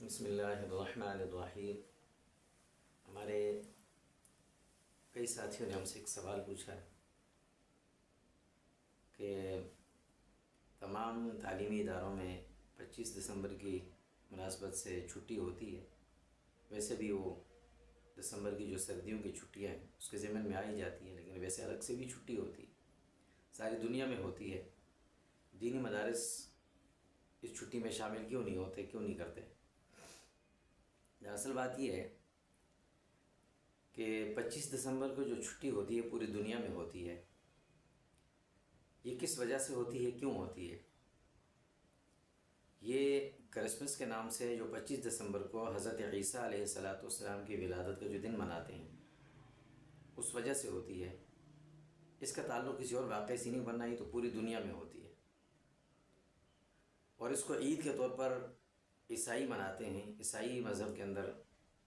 بسم اللہ الرحمن الرحیم۔ ہمارے کئی ساتھیوں نے ہم سے ایک سوال پوچھا ہے کہ تمام تعلیمی اداروں میں 25 دسمبر کی مناسبت سے چھٹی ہوتی ہے۔ ویسے بھی وہ دسمبر کی جو سردیوں کی چھٹیاں ہیں اس کے ضمن میں آئی جاتی ہیں، لیکن ویسے الگ سے بھی چھٹی ہوتی ہے، ساری دنیا میں ہوتی ہے۔ دینی مدارس اس چھٹی میں شامل کیوں نہیں ہوتے، کیوں نہیں کرتے؟ اصل بات یہ ہے کہ 25 دسمبر کو جو چھٹی ہوتی ہے پوری دنیا میں ہوتی ہے، یہ کس وجہ سے ہوتی ہے، کیوں ہوتی ہے؟ یہ کرسمس کے نام سے جو 25 دسمبر کو حضرت عیسیٰ علیہ السلام کی ولادت کا جو دن مناتے ہیں اس وجہ سے ہوتی ہے۔ اس کا تعلق کسی اور واقعے سے نہیں بننا، یہ تو پوری دنیا میں ہوتی ہے، اور اس کو عید کے طور پر عیسائی مناتے ہیں۔ عیسائی مذہب کے اندر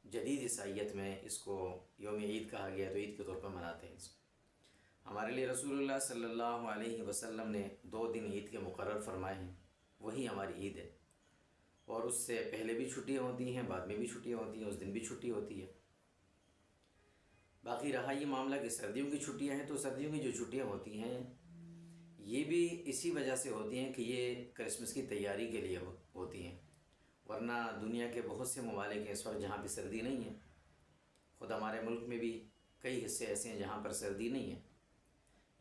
جدید عیسائیت میں اس کو یوم عید کہا گیا، تو عید کے طور پر مناتے ہیں اس کو۔ ہمارے لیے رسول اللہ صلی اللہ علیہ وسلم نے 2 دن عید کے مقرر فرمائے ہیں، وہی ہماری عید ہے، اور اس سے پہلے بھی چھٹیاں ہوتی ہیں، بعد میں بھی چھٹیاں ہوتی ہیں، اس دن بھی چھٹی ہوتی ہے۔ باقی رہا یہ معاملہ کہ سردیوں کی چھٹیاں ہیں، تو سردیوں کی جو چھٹیاں ہوتی ہیں یہ بھی اسی وجہ سے ہوتی ہیں کہ یہ کرسمس کی تیاری کے لیے ہوتی ہیں، ورنہ دنیا کے بہت سے ممالک ہیں اس وقت جہاں پہ سردی نہیں ہے۔ خود ہمارے ملک میں بھی کئی حصے ایسے ہیں جہاں پر سردی نہیں ہے،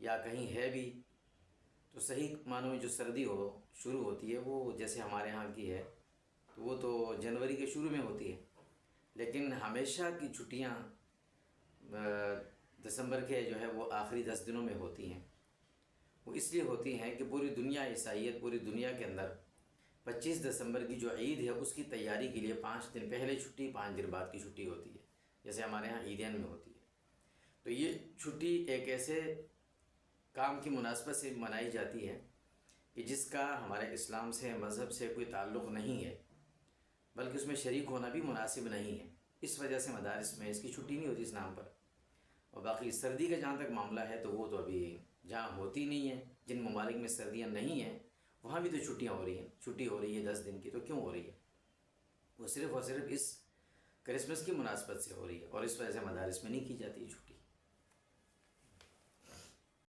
یا کہیں ہے بھی تو صحیح معنوں میں جو سردی شروع ہوتی ہے وہ جیسے ہمارے ہاں کی ہے تو وہ تو جنوری کے شروع میں ہوتی ہے، لیکن ہمیشہ کی چھٹیاں دسمبر کے جو ہے وہ آخری 10 دنوں میں ہوتی ہیں۔ وہ اس لیے ہوتی ہیں کہ پوری دنیا عیسائیت، پوری دنیا کے اندر 25 دسمبر کی جو عید ہے اس کی تیاری کے لیے 5 دن پہلے چھٹی، 5 دن بعد کی چھٹی ہوتی ہے، جیسے ہمارے ہاں عیدین میں ہوتی ہے۔ تو یہ چھٹی ایک ایسے کام کی مناسبت سے منائی جاتی ہے کہ جس کا ہمارے اسلام سے، مذہب سے کوئی تعلق نہیں ہے، بلکہ اس میں شریک ہونا بھی مناسب نہیں ہے۔ اس وجہ سے مدارس میں اس کی چھٹی نہیں ہوتی اس نام پر۔ اور باقی سردی کا جہاں تک معاملہ ہے تو وہ تو ابھی جہاں ہوتی نہیں ہے، جن ممالک میں سردیاں نہیں ہیں وہاں بھی تو چھٹیاں ہو رہی ہیں، چھٹی ہو رہی ہے 10 دن کی، تو کیوں ہو رہی ہے؟ وہ صرف اور صرف اس کرسمس کی مناسبت سے ہو رہی ہے، اور اس وجہ سے مدارس میں نہیں کی جاتی ہے چھٹی۔